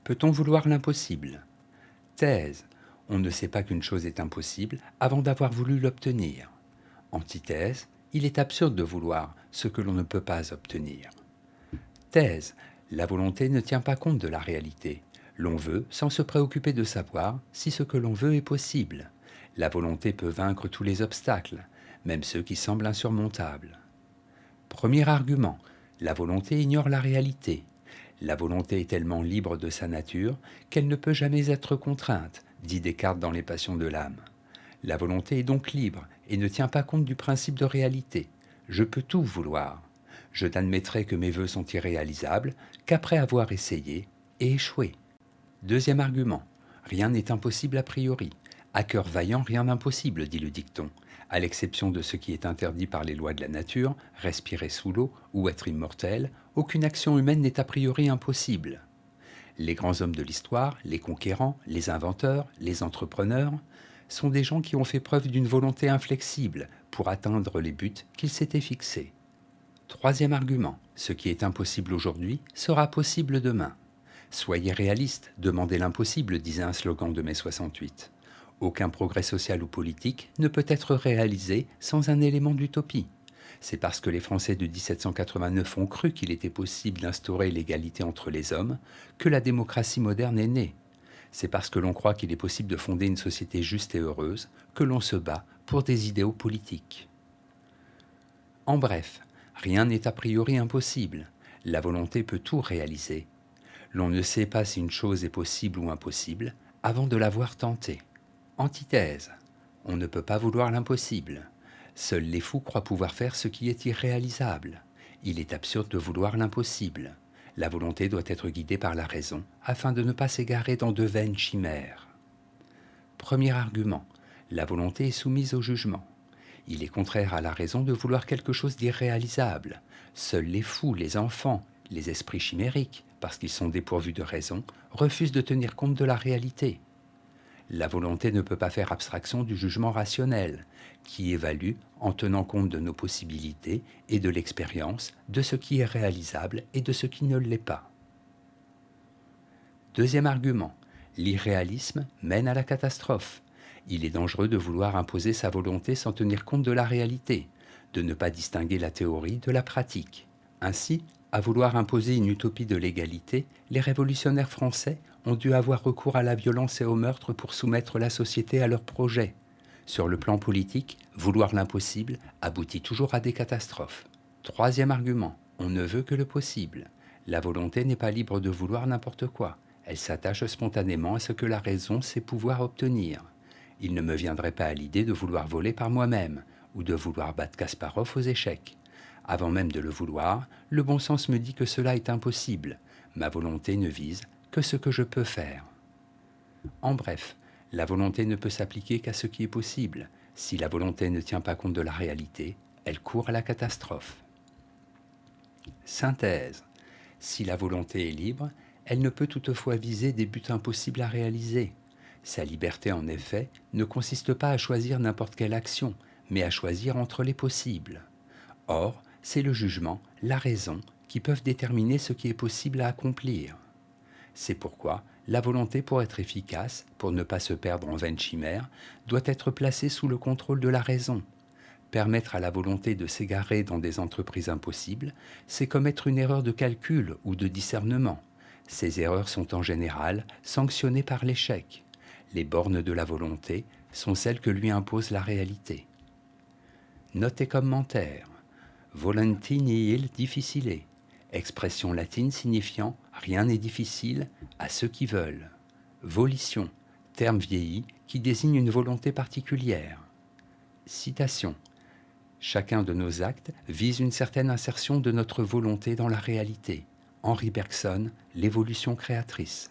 Peut-on vouloir l'impossible? Thèse. On ne sait pas qu'une chose est impossible avant d'avoir voulu l'obtenir. Antithèse. Il est absurde de vouloir ce que l'on ne peut pas obtenir. Thèse. La volonté ne tient pas compte de la réalité. L'on veut sans se préoccuper de savoir si ce que l'on veut est possible. La volonté peut vaincre tous les obstacles, même ceux qui semblent insurmontables. Premier argument. La volonté ignore la réalité. La volonté est tellement libre de sa nature qu'elle ne peut jamais être contrainte, dit Descartes dans Les Passions de l'âme. La volonté est donc libre et ne tient pas compte du principe de réalité. Je peux tout vouloir. Je n'admettrai que mes vœux sont irréalisables qu'après avoir essayé et échoué. Deuxième argument. Rien n'est impossible a priori. À cœur vaillant, rien d'impossible, dit le dicton. À l'exception de ce qui est interdit par les lois de la nature, respirer sous l'eau ou être immortel, aucune action humaine n'est a priori impossible. Les grands hommes de l'histoire, les conquérants, les inventeurs, les entrepreneurs, sont des gens qui ont fait preuve d'une volonté inflexible pour atteindre les buts qu'ils s'étaient fixés. Troisième argument. Ce qui est impossible aujourd'hui sera possible demain. Soyez réaliste, demandez l'impossible, disait un slogan de mai 68. Aucun progrès social ou politique ne peut être réalisé sans un élément d'utopie. C'est parce que les Français de 1789 ont cru qu'il était possible d'instaurer l'égalité entre les hommes que la démocratie moderne est née. C'est parce que l'on croit qu'il est possible de fonder une société juste et heureuse que l'on se bat pour des idéaux politiques. En bref, rien n'est a priori impossible. La volonté peut tout réaliser. L'on ne sait pas si une chose est possible ou impossible avant de l'avoir tentée. Antithèse. On ne peut pas vouloir l'impossible. Seuls les fous croient pouvoir faire ce qui est irréalisable. Il est absurde de vouloir l'impossible. La volonté doit être guidée par la raison afin de ne pas s'égarer dans de vaines chimères. Premier argument. La volonté est soumise au jugement. Il est contraire à la raison de vouloir quelque chose d'irréalisable. Seuls les fous, les enfants, les esprits chimériques, parce qu'ils sont dépourvus de raison, refusent de tenir compte de la réalité. La volonté ne peut pas faire abstraction du jugement rationnel, qui évalue, en tenant compte de nos possibilités et de l'expérience, de ce qui est réalisable et de ce qui ne l'est pas. Deuxième argument. L'irréalisme mène à la catastrophe. Il est dangereux de vouloir imposer sa volonté sans tenir compte de la réalité, de ne pas distinguer la théorie de la pratique. Ainsi, à vouloir imposer une utopie de l'égalité, les révolutionnaires français ont dû avoir recours à la violence et au meurtre pour soumettre la société à leurs projets. Sur le plan politique, vouloir l'impossible aboutit toujours à des catastrophes. Troisième argument, on ne veut que le possible. La volonté n'est pas libre de vouloir n'importe quoi. Elle s'attache spontanément à ce que la raison sait pouvoir obtenir. Il ne me viendrait pas à l'idée de vouloir voler par moi-même, ou de vouloir battre Kasparov aux échecs. Avant même de le vouloir, le bon sens me dit que cela est impossible. Ma volonté ne vise que ce que je peux faire. En bref, la volonté ne peut s'appliquer qu'à ce qui est possible. Si la volonté ne tient pas compte de la réalité, elle court à la catastrophe. Synthèse. Si la volonté est libre, elle ne peut toutefois viser des buts impossibles à réaliser. Sa liberté, en effet, ne consiste pas à choisir n'importe quelle action, mais à choisir entre les possibles. Or, c'est le jugement, la raison, qui peuvent déterminer ce qui est possible à accomplir. C'est pourquoi la volonté, pour être efficace, pour ne pas se perdre en vaines chimères, doit être placée sous le contrôle de la raison. Permettre à la volonté de s'égarer dans des entreprises impossibles, c'est commettre une erreur de calcul ou de discernement. Ces erreurs sont en général sanctionnées par l'échec. Les bornes de la volonté sont celles que lui impose la réalité. Note et commentaire. Volenti nihil difficile, expression latine signifiant « rien n'est difficile à ceux qui veulent ». Volition, terme vieilli qui désigne une volonté particulière. Citation. Chacun de nos actes vise une certaine insertion de notre volonté dans la réalité. Henri Bergson, L'évolution créatrice.